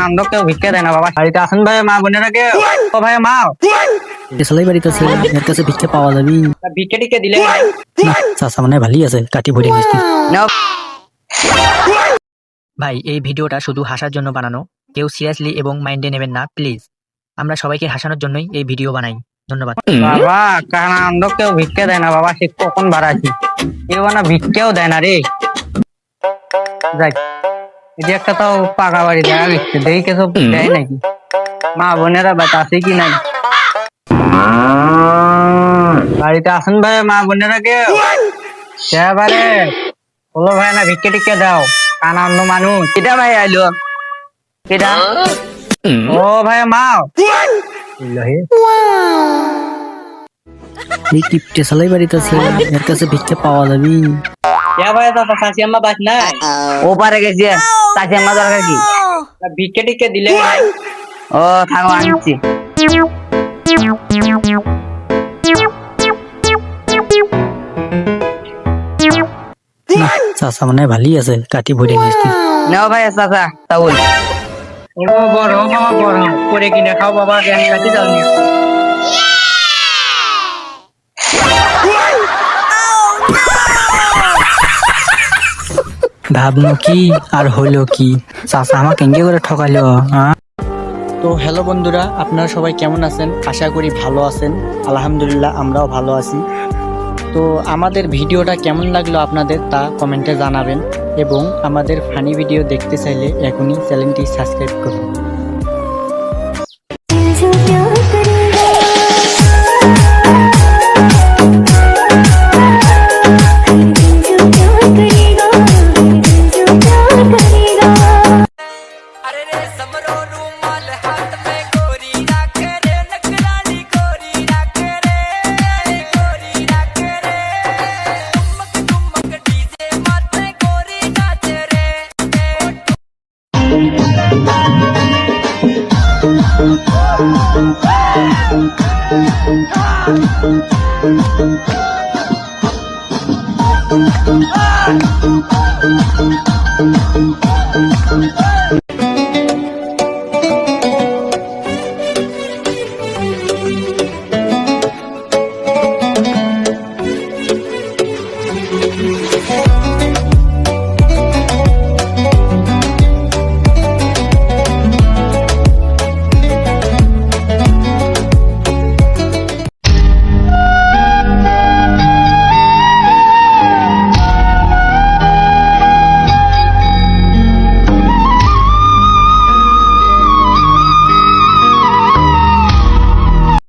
আমরা কেউ ভিক্ষা দেয় না বাবা। বাড়িতে আসেন ভাই, মা বোনেরা কে ও ভাই মা দেশলাই বাড়িতে আছে, এর কাছে ভিক্ষা পাওয়া যাবে ভিক্ষা টিকে দিলে না? চাচা মানে ভালোই আছে, কাটি ভরে নিচ্ছি। নাও। ভাই এই ভিডিওটা শুধু হাসার জন্য বানানো, কেউ সিরিয়াসলি এবং মাইন্ডে নেবেন না প্লিজ। আমরা সবাইকে হাসানোর জন্যই এই ভিডিও বানাই। ধন্যবাদ। বাবা কারণ আমরা কেউ ভিক্ষা দেয় না বাবা, সে কখন বাড়াচ্ছি কেউ না ভিক্ষাও দেয় না রে। যাই এটি একটা তো পাকা বাড়ি দেখা গেছে, দেখি কেসব দেয় নাকি, মা বোনেরা বাতা আছে কি নাই বাড়িতে আসেন ভাই, মা বোনেরা কে এবারে বলো ভাই না ভিক্ষা টিক্ষা দাও, কানা অন্য মানুষ কেটা ভাই আইলো কেটা ও ভাই মা এই কিপটে সালাই বাড়িতে আছে, এর কাছে ভিক্ষা পাওয়া যাবে ভাই দাদা চাষি আম্মা বাস নাই ও পারে গেছে, চাষি আম্মা দরকার কি ভিক্ষা টিক্ষা দিলে ও থাকো আনছি। চাচা মানে ভালোই আছে, কাটি ভরে নিচ্ছি। নাও ভাই চাচা তাউল ও বড় বাবা বড় করে কিনে খাও বাবা, জ্ঞান কাটি দাও নি। ভাবলো কি আর হইলো কি, চাচা আমাকে কেঙ্গে করে ঠকালো। তো হ্যালো বন্ধুরা, আপনারা সবাই কেমন আছেন? আশা করি ভালো আছেন। আলহামদুলিল্লাহ আমরাও ভালো আছি। তো আমাদের ভিডিওটা কেমন লাগলো আপনাদের তা কমেন্টে জানাবেন, এবং আমাদের ফানি ভিডিও দেখতে চাইলে এখনই চ্যানেলটি সাবস্ক্রাইব করুন। Thank you.